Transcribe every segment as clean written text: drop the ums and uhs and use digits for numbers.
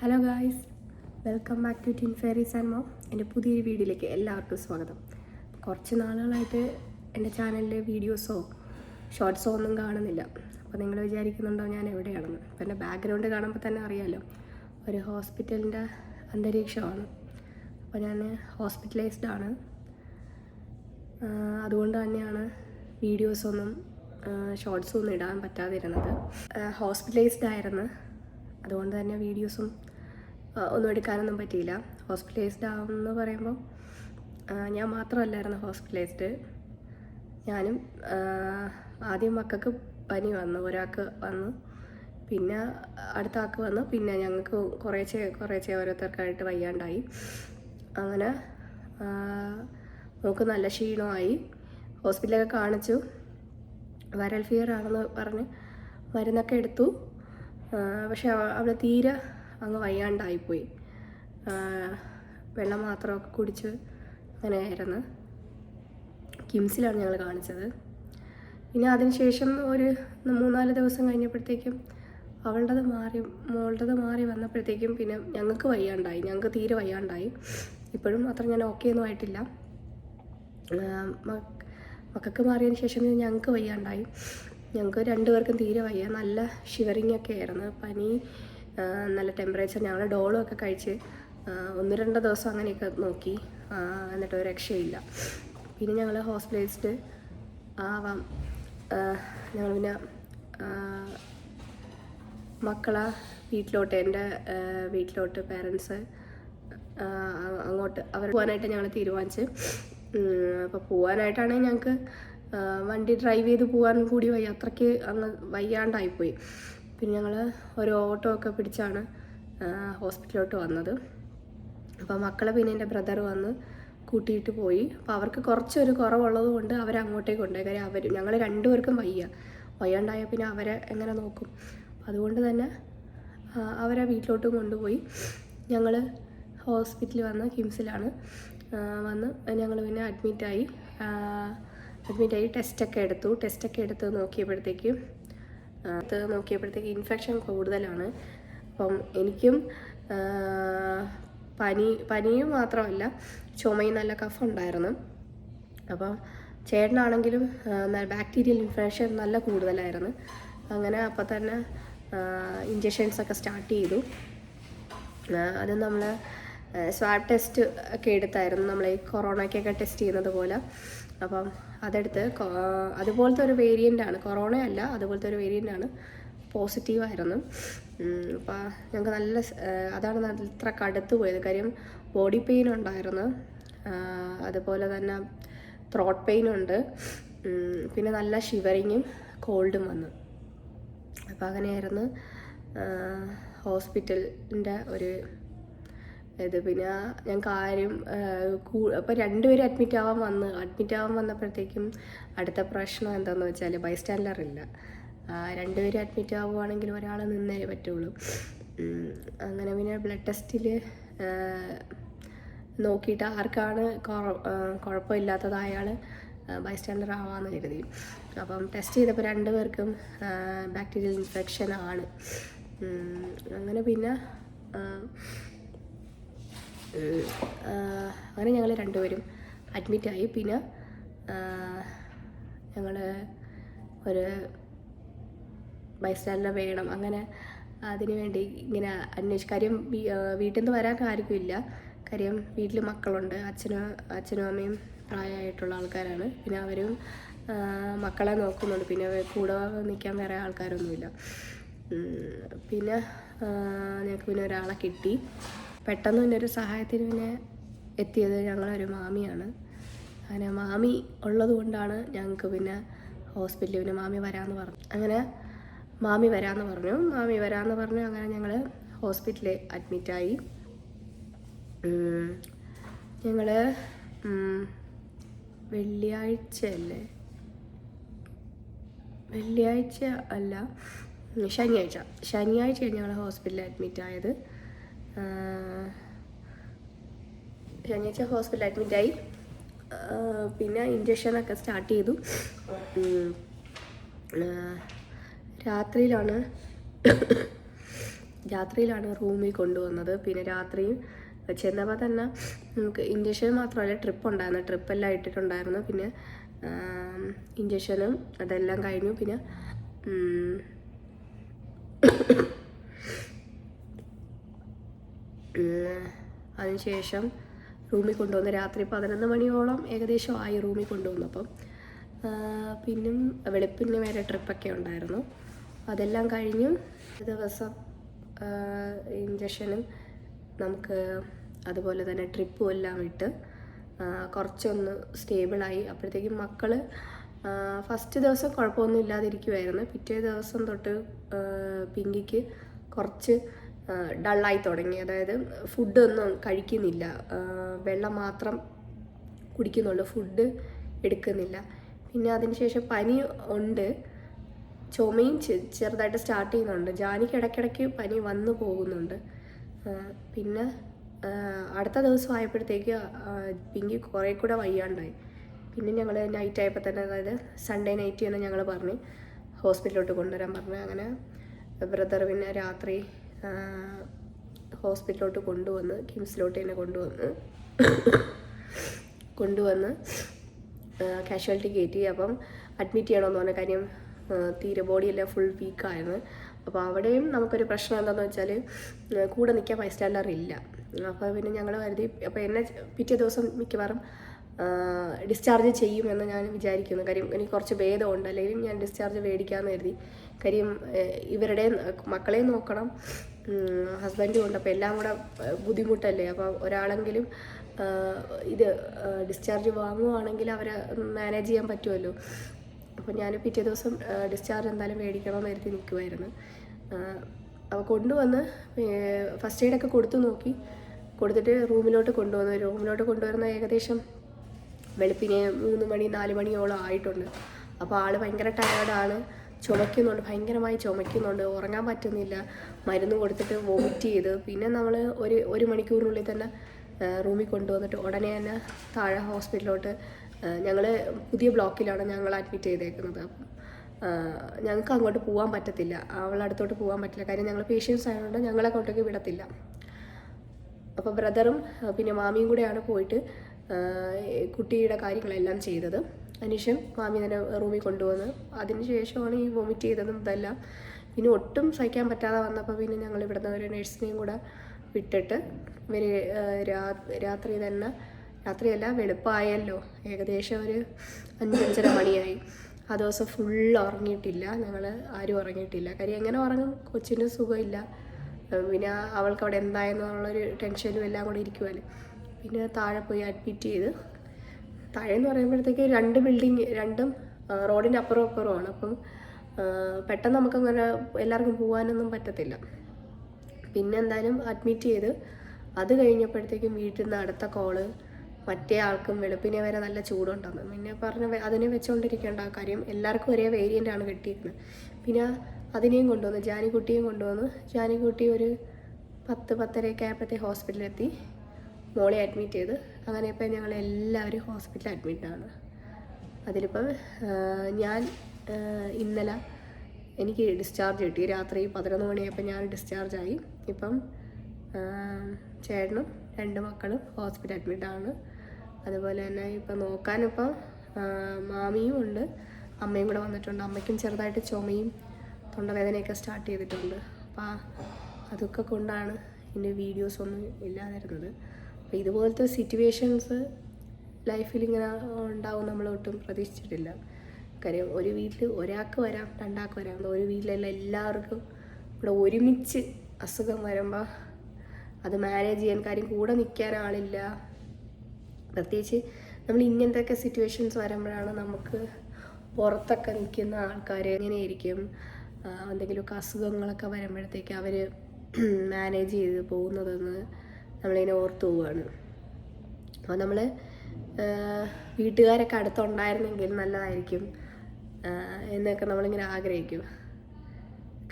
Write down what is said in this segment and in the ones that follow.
Hello guys, welcome back to tin fairies and mom. എൻ്റെ പുതിയൊരു വീഡിയോയിലേക്ക് എല്ലാവർക്കും സ്വാഗതം. കുറച്ച് നാളുകളായിട്ട് എൻ്റെ ചാനലിൽ വീഡിയോസോ ഷോർട്സോ ഒന്നും കാണുന്നില്ല. അപ്പോൾ നിങ്ങൾ വിചാരിക്കുന്നുണ്ടോ ഞാൻ എവിടെയാണെന്ന്? അപ്പോൾ എൻ്റെ ബാക്ക്ഗ്രൗണ്ട് കാണുമ്പോൾ തന്നെ അറിയാമല്ലോ, ഒരു ഹോസ്പിറ്റലിൻ്റെ അന്തരീക്ഷമാണ്. അപ്പോൾ ഞാൻ ഹോസ്പിറ്റലൈസ്ഡ് ആണ്. അതുകൊണ്ട് തന്നെയാണ് വീഡിയോസൊന്നും ഷോർട്സും ഒന്നും ഇടാൻ പറ്റാതിരുന്നത്. ഹോസ്പിറ്റലൈസ്ഡ് ആയിരുന്നു, അതുകൊണ്ട് തന്നെ വീഡിയോസും ഒന്നും എടുക്കാനൊന്നും പറ്റിയില്ല. ഹോസ്പിറ്റലൈസ്ഡ് ആവുമെന്ന് പറയുമ്പോൾ ഞാൻ മാത്രമല്ലായിരുന്നു ഹോസ്പിറ്റലൈസ്ഡ്. ഞാനും ആദ്യം മക്കൾക്ക് പനി വന്നു, ഒരാൾക്ക് വന്നു, പിന്നെ അടുത്ത ആൾക്ക് വന്നു, പിന്നെ ഞങ്ങൾക്ക് കുറേശ്ശെ ഓരോരുത്തർക്കായിട്ട് വയ്യാണ്ടായി. അങ്ങനെ നമുക്ക് നല്ല ക്ഷീണമായി. ഹോസ്പിറ്റലൊക്കെ കാണിച്ചു. വൈറൽ ഫീവർ ആണെന്ന് പറഞ്ഞ് മരുന്നൊക്കെ എടുത്തു. പക്ഷെ അവിടെ തീരെ അങ്ങ് വയ്യാണ്ടായിപ്പോയി. വെള്ളം മാത്രമൊക്കെ കുടിച്ച് അങ്ങനെയായിരുന്നു. കിംസിലാണ് ഞങ്ങൾ കാണിച്ചത്. പിന്നെ അതിനുശേഷം ഒരു 3-4 ദിവസം കഴിഞ്ഞപ്പോഴത്തേക്കും മോളുടേത് മാറി വന്നപ്പോഴത്തേക്കും പിന്നെ ഞങ്ങൾക്ക് തീരെ വയ്യാണ്ടായി. ഇപ്പോഴും അത്ര ഞാൻ ഓക്കെ ഒന്നും ആയിട്ടില്ല. മക്കൾക്ക് മാറിയതിന് ശേഷം ഞങ്ങൾക്ക് വയ്യാണ്ടായി. ഞങ്ങൾക്ക് 2 പേർക്കും തീരെ വയ്യ. നല്ല ഷിവറിങ് ഒക്കെ ആയിരുന്നു, പനി, നല്ല ടെമ്പറേച്ചർ. ഞങ്ങൾ ഡോളും ഒക്കെ കഴിച്ച് 1-2 ദിവസം അങ്ങനെയൊക്കെ നോക്കി, എന്നിട്ട് ഒരു രക്ഷയില്ല. പിന്നെ ഞങ്ങൾ ഹോസ്പിറ്റലൈസ്ഡ് ആവാം. ഞങ്ങൾ പിന്നെ മക്കളെ എൻ്റെ വീട്ടിലോട്ട് പേരൻസ് അങ്ങോട്ട് അവർ പോകാനായിട്ട് ഞങ്ങൾ തീരുമാനിച്ച്. അപ്പോൾ പോകാനായിട്ടാണെങ്കിൽ ഞങ്ങൾക്ക് വണ്ടി ഡ്രൈവ് ചെയ്ത് പോകാൻ കൂടി വയ്യ, അത്രയ്ക്ക് അങ്ങ് വയ്യാണ്ടായിപ്പോയി. പിന്നെ ഞങ്ങൾ ഒരു ഓട്ടോ ഒക്കെ പിടിച്ചാണ് ഹോസ്പിറ്റലിലോട്ട് വന്നത്. അപ്പോൾ മക്കളെ പിന്നെ എൻ്റെ ബ്രദർ വന്ന് കൂട്ടിയിട്ട് പോയി. അപ്പോൾ അവർക്ക് കുറച്ചൊരു കുറവുള്ളത് കൊണ്ട് അവരങ്ങോട്ടേക്ക് കൊണ്ടുപോയി. കാര്യം ഞങ്ങൾ 2 പേർക്കും വയ്യാണ്ടായ പിന്നെ അവരെ എങ്ങനെ നോക്കും? അതുകൊണ്ട് തന്നെ അവരെ വീട്ടിലോട്ടും കൊണ്ടുപോയി. ഞങ്ങൾ ഹോസ്പിറ്റലിൽ വന്ന് കിംസിലാണ് വന്ന് ഞങ്ങൾ പിന്നെ അഡ്മിറ്റായി. ടെസ്റ്റൊക്കെ എടുത്ത് നോക്കിയപ്പോഴത്തേക്ക് ഇൻഫെക്ഷൻ കൂടുതലാണ്. അപ്പം എനിക്കും പനിയും മാത്രമല്ല, ചുമയും നല്ല കഫം ഉണ്ടായിരുന്നു. അപ്പം ചേട്ടനാണെങ്കിലും ബാക്ടീരിയൽ ഇൻഫെക്ഷൻ നല്ല കൂടുതലായിരുന്നു. അങ്ങനെ അപ്പം തന്നെ ഇഞ്ചക്ഷൻസൊക്കെ സ്റ്റാർട്ട് ചെയ്തു. അത് നമ്മൾ സ്വാബ് ടെസ്റ്റ് ഒക്കെ എടുത്തായിരുന്നു, നമ്മൾ ഈ കൊറോണയ്ക്കൊക്കെ ടെസ്റ്റ് ചെയ്യുന്നത് പോലെ. അപ്പം അതെടുത്ത് അതുപോലത്തെ ഒരു വേരിയൻ്റാണ്, കൊറോണയല്ല, അതുപോലത്തെ ഒരു വേരിയൻ്റാണ്, പോസിറ്റീവായിരുന്നു. അപ്പം ഞങ്ങൾക്ക് അതാണ് ഇത്ര കടുത്ത് പോയത്. കാര്യം ബോഡി പെയിൻ ഉണ്ടായിരുന്നു, അതുപോലെ തന്നെ ത്രോട്ട് പെയിനുണ്ട്, പിന്നെ നല്ല ഷിവറിങ്ങും കോൾഡും വന്നു. അപ്പം അങ്ങനെയായിരുന്നു ഹോസ്പിറ്റലിൻ്റെ ഒരു ഇത്. പിന്നെ ഞങ്ങൾക്ക് ആരും അപ്പോൾ 2 പേര് അഡ്മിറ്റ് ആവാൻ വന്നപ്പോഴത്തേക്കും അടുത്ത പ്രശ്നം എന്താണെന്ന് വെച്ചാൽ ബൈസ്റ്റാൻഡർ ഇല്ല. 2 പേര് അഡ്മിറ്റ് ആവുകയാണെങ്കിൽ ഒരാൾ നിന്നേ പറ്റുള്ളൂ. അങ്ങനെ പിന്നെ ബ്ലഡ് ടെസ്റ്റിൽ നോക്കിയിട്ട് ആർക്കാണ് കുഴപ്പമില്ലാത്തത് അയാൾ ബൈസ്റ്റാൻഡർ ആവാമെന്ന് കരുതി. അപ്പം ടെസ്റ്റ് ചെയ്തപ്പോൾ 2 പേർക്കും ബാക്ടീരിയൽ ഇൻഫെക്ഷൻ ആണ്. അങ്ങനെ പിന്നെ ഞങ്ങൾ 2 പേരും അഡ്മിറ്റായി. പിന്നെ ഞങ്ങൾ ഒരു ബൈസ്റ്റാൻഡർ വേണം, അങ്ങനെ അതിന് വേണ്ടി ഇങ്ങനെ കാര്യം വീട്ടിൽ നിന്ന് വരാൻ ആർക്കുമില്ല. കാര്യം വീട്ടിൽ മക്കളുണ്ട്, അച്ഛനും അമ്മയും പ്രായമായിട്ടുള്ള ആൾക്കാരാണ്. പിന്നെ അവരും മക്കളെ നോക്കുന്നുണ്ട്, പിന്നെ കൂടെ നിൽക്കാൻ വേറെ ആൾക്കാരൊന്നുമില്ല. പിന്നെ ഞങ്ങൾക്ക് പിന്നെ ഒരാളെ കിട്ടി. പെട്ടെന്ന് പിന്നെ ഒരു സഹായത്തിന് പിന്നെ എത്തിയത് ഞങ്ങളൊരു മാമിയാണ്. അങ്ങനെ മാമി ഉള്ളത് കൊണ്ടാണ് ഞങ്ങൾക്ക് പിന്നെ ഹോസ്പിറ്റലിൽ പിന്നെ മാമി വരാമെന്ന് പറഞ്ഞു. അങ്ങനെ മാമി വരാമെന്ന് പറഞ്ഞു. അങ്ങനെ ഞങ്ങൾ ഹോസ്പിറ്റലിൽ അഡ്മിറ്റായി. ഞങ്ങൾ വെള്ളിയാഴ്ച അല്ല, ശനിയാഴ്ചയാണ് ഞങ്ങൾ ഹോസ്പിറ്റലിൽ അഡ്മിറ്റായത്. ശനിയാഴ്ച ഹോസ്പിറ്റലിൽ അഡ്മിറ്റായി. പിന്നെ ഇഞ്ചക്ഷനൊക്കെ സ്റ്റാർട്ട് ചെയ്തു. രാത്രിയിലാണ് രാത്രിയിലാണ് റൂമിൽ കൊണ്ടുവന്നത്. പിന്നെ രാത്രിയും ചെന്നപ്പോൾ തന്നെ നമുക്ക് ഇഞ്ചക്ഷൻ മാത്രമല്ല ട്രിപ്പ് ഉണ്ടായിരുന്നു, ട്രിപ്പെല്ലാം ഇട്ടിട്ടുണ്ടായിരുന്നു. പിന്നെ ഇഞ്ചക്ഷനും അതെല്ലാം കഴിഞ്ഞു. പിന്നെ അതിനുശേഷം റൂമിൽ കൊണ്ടുവന്ന് രാത്രി 11 മണിയോളം ഏകദേശം ആയി റൂമിൽ കൊണ്ടുവന്നപ്പം. പിന്നും വെളുപ്പിന് വരെ ട്രിപ്പൊക്കെ ഉണ്ടായിരുന്നു. അതെല്ലാം കഴിഞ്ഞു ദിവസം ഇഞ്ചക്ഷനും നമുക്ക് അതുപോലെ തന്നെ ട്രിപ്പും എല്ലാം ഇട്ട് കുറച്ചൊന്ന് സ്റ്റേബിളായി. അപ്പോഴത്തേക്കും മക്കൾ ഫസ്റ്റ് ദിവസം കുഴപ്പമൊന്നും ഇല്ലാതിരിക്കുമായിരുന്നു. പിറ്റേ ദിവസം തൊട്ട് പിങ്കിക്ക് കുറച്ച് ഡള്ളായി തുടങ്ങി. അതായത് ഫുഡൊന്നും കഴിക്കുന്നില്ല, വെള്ളം മാത്രം കുടിക്കുന്നുള്ളൂ, ഫുഡ് എടുക്കുന്നില്ല. പിന്നെ അതിനുശേഷം പനി ഉണ്ട്, ചുമയും ചെറുതായിട്ട് സ്റ്റാർട്ട് ചെയ്യുന്നുണ്ട്. ജാനിക്ക് ഇടയ്ക്കിടയ്ക്ക് പനി വന്നു പോകുന്നുണ്ട്. പിന്നെ അടുത്ത ദിവസം ആയപ്പോഴത്തേക്ക് പിങ്കി കുറേ കൂടെ വയ്യാണ്ടായി. പിന്നെ ഞങ്ങൾ നൈറ്റ് ആയപ്പോൾ തന്നെ, അതായത് സൺഡേ നൈറ്റ് തന്നെ ഞങ്ങൾ പറഞ്ഞ് ഹോസ്പിറ്റലിലോട്ട് കൊണ്ടുവരാൻ പറഞ്ഞു. അങ്ങനെ ബ്രദർ പിന്നെ രാത്രി ഹോസ്പിറ്റലിലോട്ട് കൊണ്ടുവന്ന്, കിംസിലോട്ട് തന്നെ കൊണ്ടുവന്ന് കാഷ്വാലിറ്റി കയറ്റി. അപ്പം അഡ്മിറ്റ് ചെയ്യണമെന്ന് പറഞ്ഞ കാര്യം, തീരെ ബോഡിയെല്ലാം ഫുൾ വീക്കായിരുന്നു. അപ്പോൾ അവിടെയും നമുക്കൊരു പ്രശ്നം എന്താണെന്ന് വെച്ചാൽ കൂടെ നിൽക്കാൻ ബൈസ്റ്റാൻഡർ ഇല്ല. അപ്പോൾ പിന്നെ ഞങ്ങൾ കരുതി, അപ്പോൾ എന്നെ പിറ്റേ ദിവസം മിക്കവാറും ഡിസ്ചാർജ് ചെയ്യുമെന്ന് ഞാൻ വിചാരിക്കുന്നു. കാര്യം എനിക്ക് കുറച്ച് ഭേദമുണ്ട്, അല്ലെങ്കിൽ ഞാൻ ഡിസ്ചാർജ് മേടിക്കാമെന്ന് കരുതി. കാര്യം ഇവരുടെ മക്കളെ നോക്കണം, ഹസ്ബൻഡും ഉണ്ട്, അപ്പോൾ എല്ലാം കൂടെ ബുദ്ധിമുട്ടല്ലേ. അപ്പോൾ ഒരാളെങ്കിലും ഇത് ഡിസ്ചാർജ് വാങ്ങുവാണെങ്കിൽ അവരെ മാനേജ് ചെയ്യാൻ പറ്റുമല്ലോ. അപ്പോൾ ഞാൻ പിറ്റേ ദിവസം ഡിസ്ചാർജ് എന്തായാലും മേടിക്കണമെന്ന് കരുതി നിൽക്കുമായിരുന്നു. അപ്പോൾ കൊണ്ടുവന്ന് ഫസ്റ്റ് എയ്ഡൊക്കെ കൊടുത്തിട്ട് റൂമിലോട്ട് കൊണ്ടുവരുന്ന ഏകദേശം വെളുപ്പിനെ 3 മണി 4 മണിയോളം ആയിട്ടുണ്ട്. അപ്പോൾ ആൾ ഭയങ്കര ടയേർഡാണ്, ചുമയ്ക്കുന്നുണ്ട്, ഭയങ്കരമായി ചുമയ്ക്കുന്നുണ്ട്, ഉറങ്ങാൻ പറ്റുന്നില്ല. മരുന്ന് കൊടുത്തിട്ട് വോമിറ്റ് ചെയ്ത് പിന്നെ നമ്മൾ ഒരു മണിക്കൂറിനുള്ളിൽ തന്നെ റൂമിൽ കൊണ്ടുവന്നിട്ട് ഉടനെ തന്നെ താഴെ ഹോസ്പിറ്റലിലോട്ട്, ഞങ്ങൾ പുതിയ ബ്ലോക്കിലാണ് ഞങ്ങൾ അഡ്മിറ്റ് ചെയ്തേക്കുന്നത്. അപ്പം ഞങ്ങൾക്ക് അങ്ങോട്ട് പോകാൻ പറ്റത്തില്ല, അവളുടെ അടുത്തോട്ട് പോകാൻ പറ്റില്ല. കാര്യം ഞങ്ങൾ പേഷ്യൻസ് ആയതുകൊണ്ട് ഞങ്ങളെ അങ്ങോട്ടേക്ക് വിടത്തില്ല. അപ്പോൾ ബ്രദറും പിന്നെ മാമിയും കൂടെയാണ് പോയിട്ട് കുട്ടിയുടെ കാര്യങ്ങളെല്ലാം ചെയ്തത്. അതിനുശേഷം മാമി തന്നെ റൂമിൽ കൊണ്ടുവന്ന് അതിന് ശേഷമാണ് ഈ വോമിറ്റ് ചെയ്തതും ഇതെല്ലാം. പിന്നെ ഒട്ടും സഹിക്കാൻ പറ്റാതെ വന്നപ്പോൾ പിന്നെ ഞങ്ങൾ ഇവിടുന്ന് ഒരു നഴ്സിനെയും കൂടെ വിട്ടിട്ട് ഇവർ രാത്രിയല്ല വെളുപ്പായല്ലോ, ഏകദേശം ഒരു 5-5:30 മണിയായി. ആ ദിവസം ഫുൾ ഉറങ്ങിയിട്ടില്ല, ഞങ്ങൾ ആരും ഉറങ്ങിയിട്ടില്ല. കാര്യം എങ്ങനെ ഉറങ്ങും, കൊച്ചിന് സുഖമില്ല, പിന്നെ അവൾക്ക് അവിടെ എന്തായെന്നുള്ളൊരു ടെൻഷനും എല്ലാം കൂടെ ഇരിക്കുമല്ലോ. പിന്നെ താഴെ പോയി അഡ്മിറ്റ് ചെയ്ത്, താഴെന്ന് പറയുമ്പോഴത്തേക്ക് 2 ബിൽഡിങ്, രണ്ടും റോഡിൻ്റെ അപ്പുറമാണ്. അപ്പം പെട്ടെന്ന് നമുക്കങ്ങനെ എല്ലാവർക്കും പോകാനൊന്നും പറ്റത്തില്ല. പിന്നെ എന്തായാലും അഡ്മിറ്റ് ചെയ്ത് അത് കഴിഞ്ഞപ്പോഴത്തേക്കും വീട്ടിൽ നിന്ന് അടുത്ത കോള്, മറ്റേ ആൾക്കും വെളുപ്പിനെ വരെ നല്ല ചൂടുണ്ടെന്ന്. പിന്നെ അതിനെ വെച്ചുകൊണ്ടിരിക്കേണ്ട കാര്യം, എല്ലാവർക്കും ഒരേ വേരിയൻ്റാണ് കിട്ടിയിരുന്നത്. പിന്നെ അതിനെയും കൊണ്ടുവന്ന് ജാനിക്കുട്ടി ഒരു 10-10:30 ആയപ്പോഴത്തെ ഹോസ്പിറ്റലിലെത്തി, മോളെ അഡ്മിറ്റ് ചെയ്ത്. അങ്ങനെ ഇപ്പം ഞങ്ങൾ എല്ലാവരും ഹോസ്പിറ്റലിൽ അഡ്മിറ്റാണ്. അതിലിപ്പം ഞാൻ ഇന്നലെ എനിക്ക് ഡിസ്ചാർജ് കിട്ടി, രാത്രി 11 മണിയായപ്പോൾ ഞാൻ ഡിസ്ചാർജായി. ഇപ്പം ചേട്ടനും 2 മക്കളും ഹോസ്പിറ്റൽ അഡ്മിറ്റാണ്. അതുപോലെ തന്നെ ഇപ്പം നോക്കാനിപ്പം മാമിയും ഉണ്ട്, അമ്മയും കൂടെ വന്നിട്ടുണ്ട്. അമ്മയ്ക്കും ചെറുതായിട്ട് ചുമയും തൊണ്ടവേദനയൊക്കെ സ്റ്റാർട്ട് ചെയ്തിട്ടുണ്ട്. അപ്പോൾ അതൊക്കെ കൊണ്ടാണ് ഇതിൻ്റെ വീഡിയോസൊന്നും ഇല്ലാതിരുന്നത്. അപ്പോൾ ഇതുപോലത്തെ സിറ്റുവേഷൻസ് ലൈഫിൽ ഇങ്ങനെ ഉണ്ടാവും നമ്മൾ ഒട്ടും പ്രതീക്ഷിച്ചിട്ടില്ല. കാര്യം ഒരു വീട്ടിൽ ഒരാൾക്ക് വരാം, 2 ആൾക്ക് വരാം, ഒരു വീട്ടിലെല്ലാം എല്ലാവർക്കും ഇവിടെ ഒരുമിച്ച് അസുഖം വരുമ്പോൾ അത് മാനേജ് ചെയ്യാൻ, കാര്യം കൂടെ നിൽക്കാൻ ആളില്ല. പ്രത്യേകിച്ച് നമ്മൾ ഇങ്ങനത്തെയൊക്കെ സിറ്റുവേഷൻസ് വരുമ്പോഴാണ് നമുക്ക് പുറത്തൊക്കെ നിൽക്കുന്ന ആൾക്കാർ എങ്ങനെയായിരിക്കും, എന്തെങ്കിലുമൊക്കെ അസുഖങ്ങളൊക്കെ വരുമ്പോഴത്തേക്ക് അവർ മാനേജ് ചെയ്ത് പോകുന്നതെന്ന് നമ്മളിങ്ങനെ ഓർത്ത് പോവുകയാണ്. അപ്പോൾ നമ്മൾ വീട്ടുകാരൊക്കെ അടുത്തുണ്ടായിരുന്നെങ്കിൽ നല്ലതായിരിക്കും എന്നൊക്കെ നമ്മളിങ്ങനെ ആഗ്രഹിക്കും.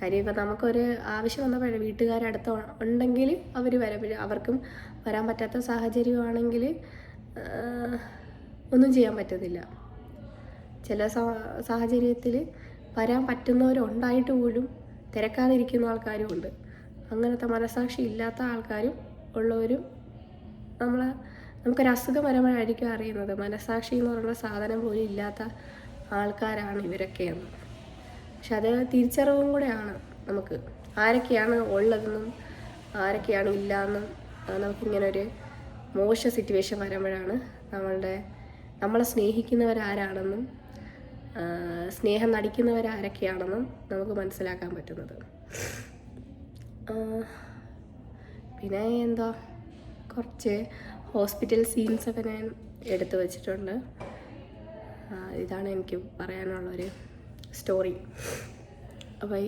കാര്യം ഇപ്പം നമുക്കൊരു ആവശ്യം വന്നപ്പോഴേ വീട്ടുകാരടുത്ത് ഉണ്ടെങ്കിൽ അവർ വരാം. പിന്നെ അവർക്കും വരാൻ പറ്റാത്ത സാഹചര്യമാണെങ്കിൽ ഒന്നും ചെയ്യാൻ പറ്റത്തില്ല. ചില സാഹചര്യത്തിൽ വരാൻ പറ്റുന്നവരുണ്ടായിട്ട് പോലും തിരക്കാതിരിക്കുന്ന ആൾക്കാരും ഉണ്ട്. അങ്ങനത്തെ മനസാക്ഷി ഇല്ലാത്ത ആൾക്കാരും ഉള്ളവരും നമുക്കൊരു അസുഖം വരുമ്പോഴായിരിക്കും അറിയുന്നത് മനസാക്ഷി എന്ന് പറയുന്ന സാധനം പോലും ഇല്ലാത്ത ആൾക്കാരാണ് ഇവരൊക്കെയെന്ന്. പക്ഷെ അത് തിരിച്ചറിവും കൂടെയാണ് നമുക്ക് ആരൊക്കെയാണ് ഉള്ളതെന്നും ആരൊക്കെയാണ് ഇല്ലയെന്നും. നമുക്കിങ്ങനെ ഒരു മോശ സിറ്റുവേഷൻ വരുമ്പോഴാണ് നമ്മളെ സ്നേഹിക്കുന്നവരാരാണെന്നും സ്നേഹം നടിക്കുന്നവരാരൊക്കെയാണെന്നും നമുക്ക് മനസ്സിലാക്കാൻ പറ്റുന്നത്. പിന്നെ എന്താ, കുറച്ച് ഹോസ്പിറ്റൽ സീൻസൊക്കെ ഞാൻ എടുത്തു വച്ചിട്ടുണ്ട്. ഇതാണ് എനിക്ക് പറയാനുള്ളൊരു സ്റ്റോറി. അപ്പോൾ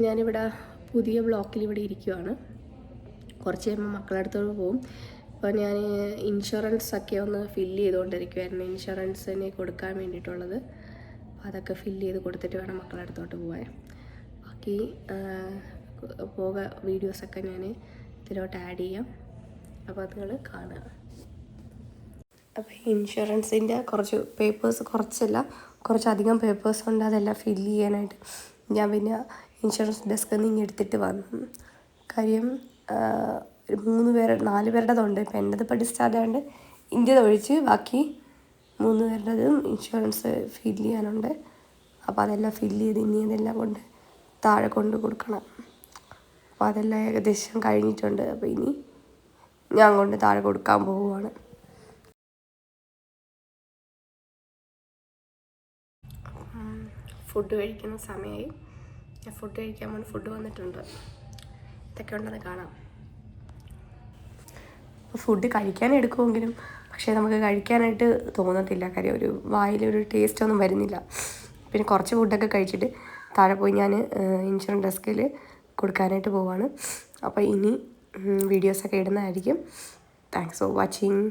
ഞാനിവിടെ പുതിയ ബ്ലോക്കിൽ ഇവിടെ ഇരിക്കുവാണ്. കുറച്ച് കഴിയുമ്പോൾ മക്കളുടെ അടുത്തോട്ട് പോകും. അപ്പോൾ ഞാൻ ഇൻഷുറൻസൊക്കെ ഒന്ന് ഫില്ല് ചെയ്തുകൊണ്ടിരിക്കുമായിരുന്നു, ഇൻഷുറൻസിന് കൊടുക്കാൻ വേണ്ടിയിട്ടുള്ളത്. അപ്പോൾ അതൊക്കെ ഫില്ല് ചെയ്ത് കൊടുത്തിട്ട് വേണം മക്കളുടെ അടുത്തോട്ട് പോകാൻ. ബാക്കി വീഡിയോസൊക്കെ ഞാൻ ഇതിലോട്ട് ആഡ് ചെയ്യാം. അപ്പോൾ അത് നിങ്ങൾ കാണുക. അപ്പോൾ ഇൻഷുറൻസിൻ്റെ കുറച്ച് പേപ്പേഴ്സ്, കുറച്ചധികം പേപ്പേഴ്സ് ഉണ്ട്. അതെല്ലാം ഫില്ല് ചെയ്യാനായിട്ട് ഞാൻ പിന്നെ ഇൻഷുറൻസ് ഡെസ്കിൽ നിന്ന് എടുത്തിട്ട് വന്നു. കാര്യം ഒരു 4 പേരുടേതുണ്ട്. ഇപ്പം എൻ്റെതിപ്പോൾ ഡിസ്ചാർജ് ആയതുകൊണ്ട് ഇന്ത്യത് ഒഴിച്ച് ബാക്കി 3 പേരുടേതും ഇൻഷുറൻസ് ഫില്ല് ചെയ്യാനുണ്ട്. അപ്പോൾ അതെല്ലാം ഫില്ല് ചെയ്ത് ഇനി അതെല്ലാം കൊണ്ട് താഴെ കൊണ്ട് കൊടുക്കണം. അപ്പോൾ അതെല്ലാം ഏകദേശം കഴിഞ്ഞിട്ടുണ്ട്. അപ്പോൾ ഇനി ഞാൻ കൊണ്ട് താഴെ കൊടുക്കാൻ പോവുകയാണ്. ഫുഡ് കഴിക്കുന്ന സമയമായി. ഞാൻ ഫുഡ് കഴിക്കാൻ വേണ്ടി ഫുഡ് വന്നിട്ടുണ്ട്. ഇതൊക്കെ ഉണ്ടെന്ന് കാണാം. ഫുഡ് കഴിക്കാൻ എടുക്കുമെങ്കിലും പക്ഷേ നമുക്ക് കഴിക്കാനായിട്ട് തോന്നത്തില്ല. കാര്യം ഒരു വായിലൊരു ടേസ്റ്റൊന്നും വരുന്നില്ല. പിന്നെ കുറച്ച് ഫുഡൊക്കെ കഴിച്ചിട്ട് താഴെ പോയി ഞാൻ ഇൻഷുറൻസ് ഡെസ്കിൽ കൊടുക്കാനായിട്ട് പോവാണ്. അപ്പോൾ ഇനി വീഡിയോസൊക്കെ ഇടുന്നതായിരിക്കും. Thanks for watching.